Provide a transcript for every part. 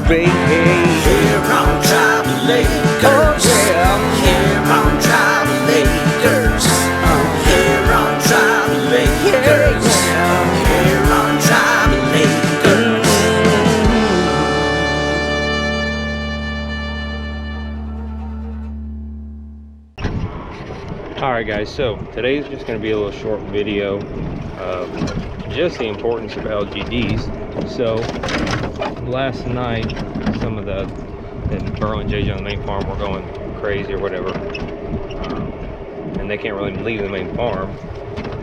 parade. Here on Tribal Lakers. Oh, yeah. Here on Tribal Lakers. Here on Tribal Lakers. Here on Tribal Lakers. Alright guys, so today's just going to be a little short video of just the importance of LGDs. So last night some of the Burrow and JJ on the main farm were going crazy or whatever, and they can't really leave the main farm,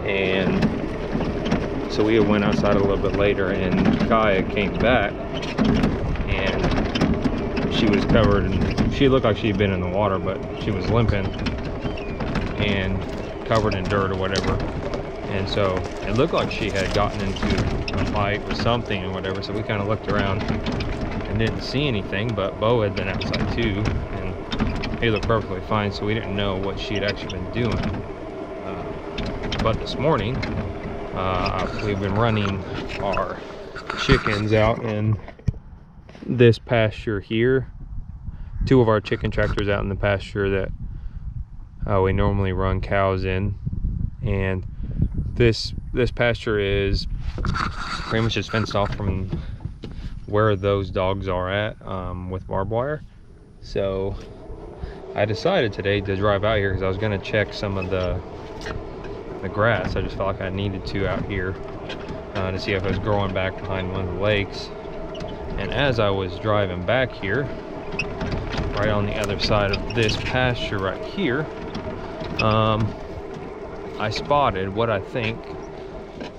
and so we went outside a little bit later, and Kaya came back and she was covered, and she looked like she'd been in the water, but she was limping and covered in dirt or whatever. And so it looked like she had gotten into a fight with something or whatever, so we kind of looked around and didn't see anything, but Bo had been outside too and he looked perfectly fine, so we didn't know what she had actually been doing. But this morning we've been running our chickens out in this pasture here, two of our chicken tractors out in the pasture that we normally run cows in, and this pasture is pretty much just fenced off from where those dogs are at with barbed wire. So I decided today to drive out here because I was going to check some of the grass. I just felt like I needed to out here to see if it was growing back behind one of the lakes. And as I was driving back here, right on the other side of this pasture right here, I spotted what I think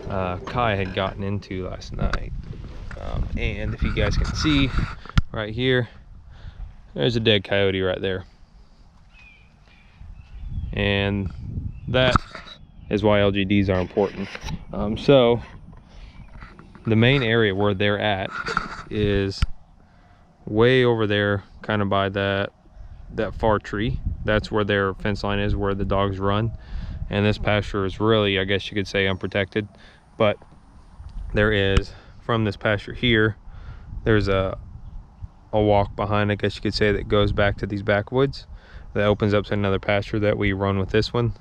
Kai had gotten into last night. And if you guys can see right here, there's a dead coyote right there. And that is why LGDs are important. So the main area where they're at is way over there, kind of by that far tree. That's where their fence line is, where the dogs run. And this pasture is really, I guess you could say, unprotected. But there is, from this pasture here, there's a walk behind, I guess you could say, that goes back to these backwoods that opens up to another pasture that we run with this one.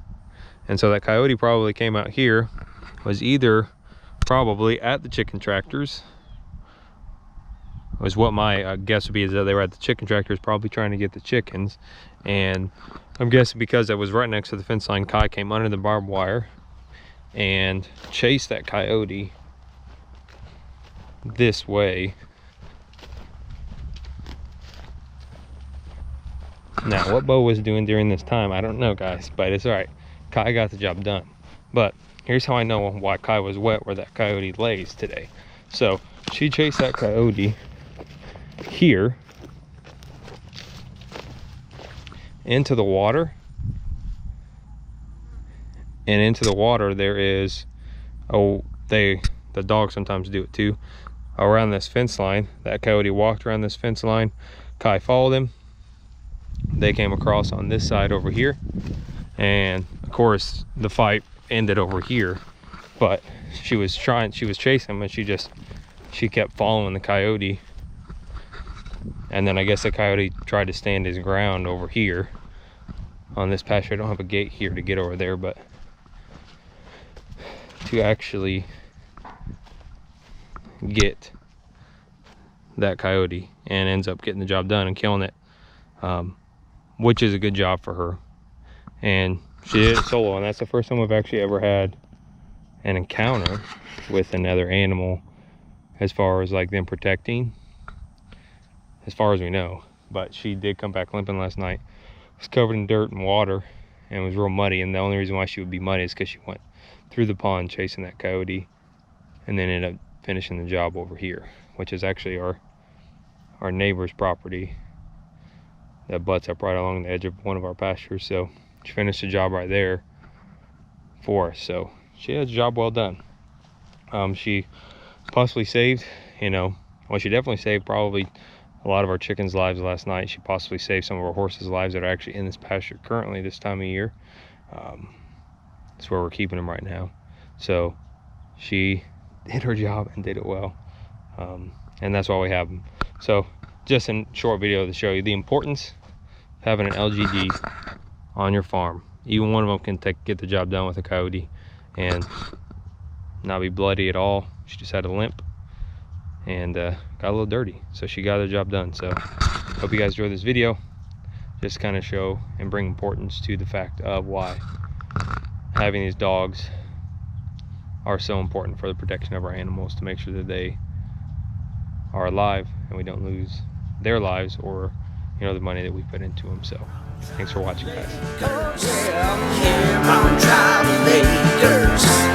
And so that coyote probably came out here, was either probably at the chicken tractors, was what my guess would be, is that they were at the chicken tractors probably trying to get the chickens. And I'm guessing because it was right next to the fence line, Kai came under the barbed wire and chased that coyote this way. Now what Bo was doing during this time, I don't know guys, but it's all right. Kai got the job done. But here's how I know why Kai was wet where that coyote lays today. So she chased that coyote here into the water, and into the water there is, the dogs sometimes do it too, around this fence line. That coyote walked around this fence line, Kai followed him, they came across on this side over here, and of course the fight ended over here. But she was chasing him, and she kept following the coyote. And then I guess the coyote tried to stand his ground over here on this pasture. I don't have a gate here to get over there, but to actually get that coyote, and ends up getting the job done and killing it, which is a good job for her. And she did it solo, and that's the first time we've actually ever had an encounter with another animal as far as like them protecting, as far as we know. But she did come back limping last night. It was covered in dirt and water and it was real muddy, and the only reason why she would be muddy is because she went through the pond chasing that coyote and then ended up finishing the job over here, which is actually our neighbor's property that butts up right along the edge of one of our pastures. So she finished the job right there for us, so she had a job well done. She possibly saved, well, she definitely saved probably a lot of our chickens' lives last night. She possibly saved some of our horses' lives that are actually in this pasture currently this time of year. That's where we're keeping them right now. So she did her job and did it well, and that's why we have them. So just a short video to show you the importance of having an LGD on your farm. Even one of them can get the job done with a coyote and not be bloody at all. She just had a limp and got a little dirty, so she got the job done. So hope you guys enjoy this video. Just kind of show and bring importance to the fact of why having these dogs are so important for the protection of our animals, to make sure that they are alive and we don't lose their lives or, you know, the money that we put into them. So thanks for watching, guys. Here on Travel Lakers.